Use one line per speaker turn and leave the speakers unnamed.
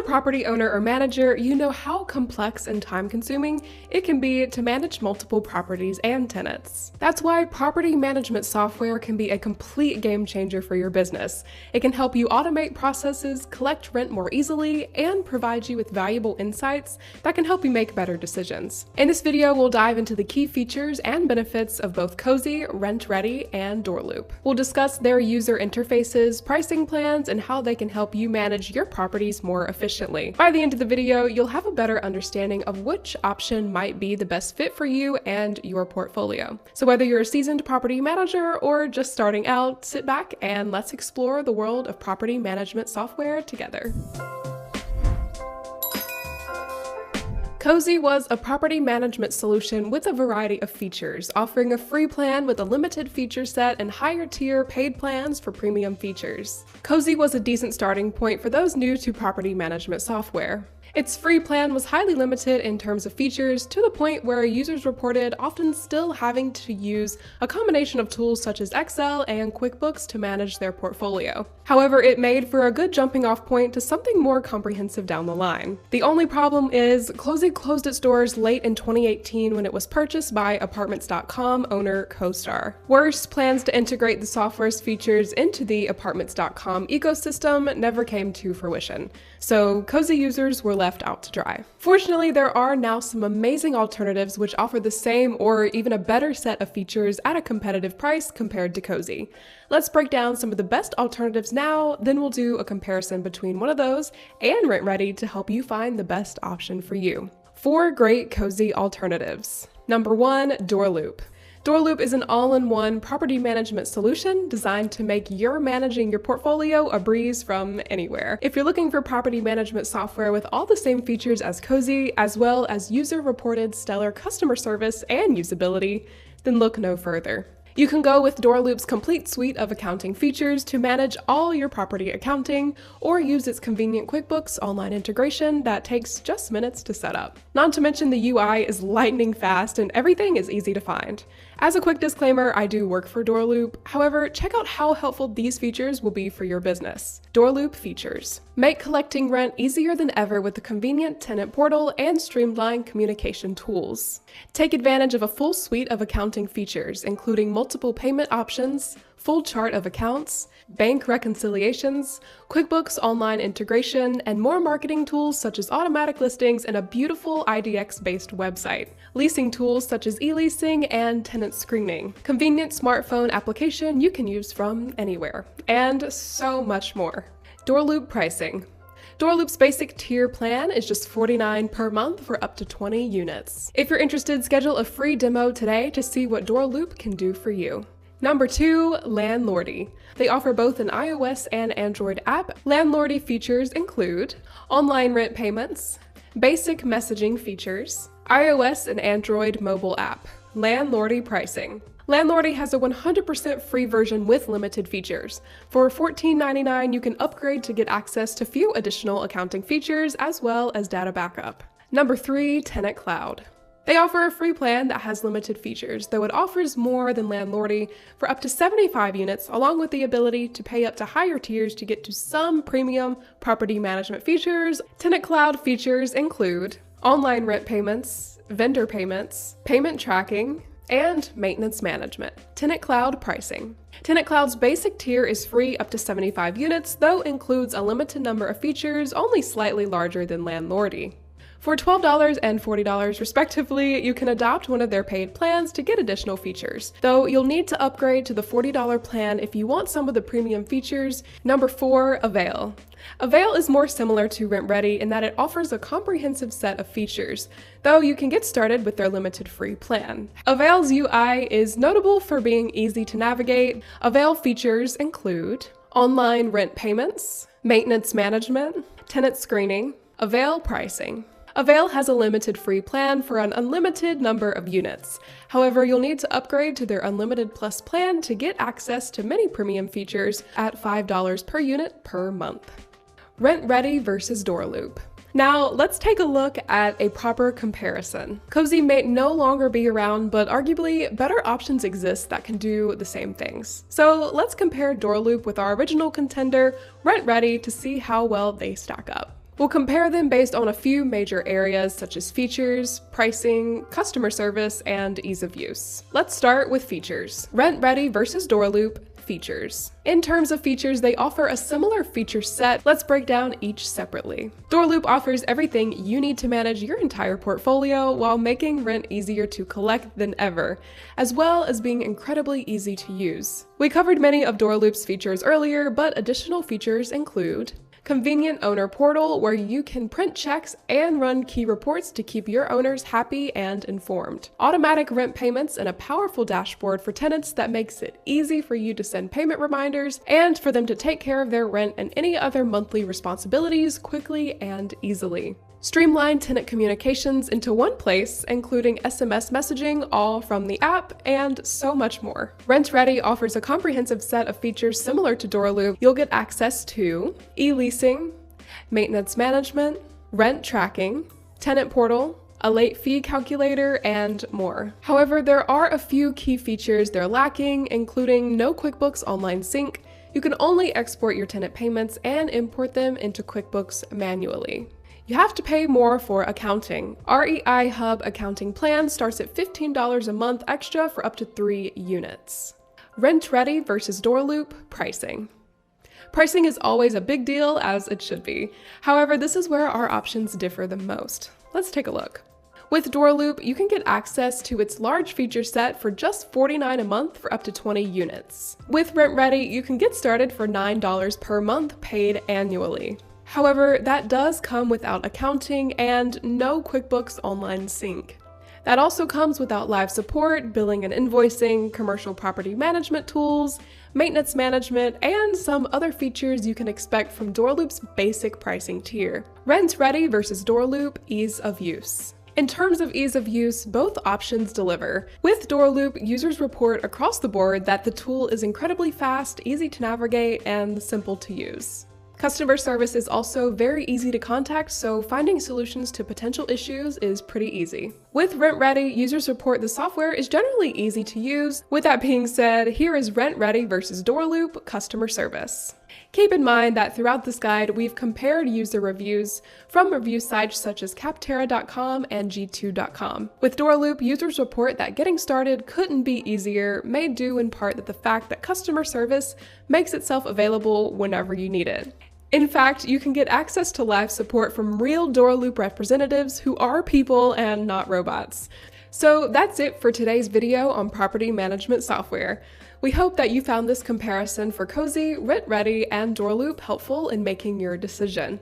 a property owner or manager, you know how complex and time-consuming it can be to manage multiple properties and tenants. That's why property management software can be a complete game changer for your business. It can help you automate processes, collect rent more easily, and provide you with valuable insights that can help you make better decisions. In this video, we'll dive into the key features and benefits of both Cozy, RentRedi, and Doorloop. We'll discuss their user interfaces, pricing plans, and how they can help you manage your properties more efficiently. By the end of the video, you'll have a better understanding of which option might be the best fit for you and your portfolio. So whether you're a seasoned property manager or just starting out, sit back and let's explore the world of property management software together. Cozy was a property management solution with a variety of features, offering a free plan with a limited feature set and higher tier paid plans for premium features. Cozy was a decent starting point for those new to property management software. Its free plan was highly limited in terms of features, to the point where users reported often still having to use a combination of tools such as Excel and QuickBooks to manage their portfolio. However, it made for a good jumping off point to something more comprehensive down the line. The only problem is Cozy closed its doors late in 2018 when it was purchased by Apartments.com owner CoStar. Worse, plans to integrate the software's features into the Apartments.com ecosystem never came to fruition, so Cozy users were left out to dry. Fortunately, there are now some amazing alternatives which offer the same or even a better set of features at a competitive price compared to Cozy. Let's break down some of the best alternatives now, then we'll do a comparison between one of those and RentRedi to help you find the best option for you. 4 great Cozy alternatives. Number 1, Doorloop. Doorloop is an all-in-one property management solution designed to make managing your portfolio a breeze from anywhere. If you're looking for property management software with all the same features as Cozy, as well as user-reported stellar customer service and usability, then look no further. You can go with Doorloop's complete suite of accounting features to manage all your property accounting, or use its convenient QuickBooks online integration that takes just minutes to set up. Not to mention the UI is lightning fast and everything is easy to find. As a quick disclaimer, I do work for Doorloop. However, check out how helpful these features will be for your business. Doorloop features. Make collecting rent easier than ever with the convenient tenant portal and streamlined communication tools. Take advantage of a full suite of accounting features, including multiple payment options, full chart of accounts, bank reconciliations, QuickBooks online integration, and more marketing tools such as automatic listings and a beautiful IDX-based website, leasing tools such as e-leasing and tenant screening, convenient smartphone application you can use from anywhere, and so much more. Doorloop pricing. Doorloop's basic tier plan is just $49 per month for up to 20 units. If you're interested, schedule a free demo today to see what Doorloop can do for you. Number 2, Landlordy. They offer both an iOS and Android app. Landlordy features include online rent payments, basic messaging features, iOS and Android mobile app, Landlordy pricing. Landlordy has a 100% free version with limited features. For $14.99, you can upgrade to get access to few additional accounting features as well as data backup. Number 3, TenantCloud. They offer a free plan that has limited features, though it offers more than Landlordy for up to 75 units, along with the ability to pay up to higher tiers to get to some premium property management features. TenantCloud features include online rent payments, vendor payments, payment tracking, and maintenance management. TenantCloud pricing. TenantCloud's basic tier is free up to 75 units, though includes a limited number of features, only slightly larger than Landlordy. For $12 and $40 respectively, you can adopt one of their paid plans to get additional features, though you'll need to upgrade to the $40 plan if you want some of the premium features. Number 4, Avail. Avail is more similar to RentRedi in that it offers a comprehensive set of features, though you can get started with their limited free plan. Avail's UI is notable for being easy to navigate. Avail features include online rent payments, maintenance management, tenant screening, Avail pricing. Avail has a limited free plan for an unlimited number of units. However, you'll need to upgrade to their Unlimited Plus plan to get access to many premium features at $5 per unit per month. RentRedi versus Doorloop. Now, let's take a look at a proper comparison. Cozy may no longer be around, but arguably better options exist that can do the same things. So let's compare Doorloop with our original contender, RentRedi, to see how well they stack up. We'll compare them based on a few major areas such as features, pricing, customer service, and ease of use. Let's start with features. RentRedi versus Doorloop. Features. In terms of features, they offer a similar feature set. Let's break down each separately. Doorloop offers everything you need to manage your entire portfolio while making rent easier to collect than ever, as well as being incredibly easy to use. We covered many of Doorloop's features earlier, but additional features include convenient owner portal, where you can print checks and run key reports to keep your owners happy and informed. Automatic rent payments and a powerful dashboard for tenants that makes it easy for you to send payment reminders and for them to take care of their rent and any other monthly responsibilities quickly and easily. Streamline tenant communications into one place, including SMS messaging, all from the app, and so much more. RentRedi offers a comprehensive set of features similar to Doorloop. You'll get access to e-leasing, maintenance management, rent tracking, tenant portal, a late fee calculator, and more. However, there are a few key features they're lacking, including no QuickBooks online sync. You can only export your tenant payments and import them into QuickBooks manually. You have to pay more for accounting. REI Hub accounting plan starts at $15 a month extra for up to 3 units. RentRedi versus Doorloop pricing. Pricing is always a big deal, as it should be. However, this is where our options differ the most. Let's take a look. With Doorloop, you can get access to its large feature set for just $49 a month for up to 20 units. With RentRedi, you can get started for $9 per month paid annually. However, that does come without accounting and no QuickBooks online sync. That also comes without live support, billing and invoicing, commercial property management tools, maintenance management, and some other features you can expect from Doorloop's basic pricing tier. RentRedi versus Doorloop ease of use. In terms of ease of use, both options deliver. With Doorloop, users report across the board that the tool is incredibly fast, easy to navigate, and simple to use. Customer service is also very easy to contact, so finding solutions to potential issues is pretty easy. With RentRedi, users report the software is generally easy to use. With that being said, here is RentRedi versus Doorloop customer service. Keep in mind that throughout this guide, we've compared user reviews from review sites such as Capterra.com and G2.com. With Doorloop, users report that getting started couldn't be easier, made due in part to the fact that customer service makes itself available whenever you need it. In fact, you can get access to live support from real Doorloop representatives who are people and not robots. So that's it for today's video on property management software. We hope that you found this comparison for Cozy, RentRedi, and Doorloop helpful in making your decision.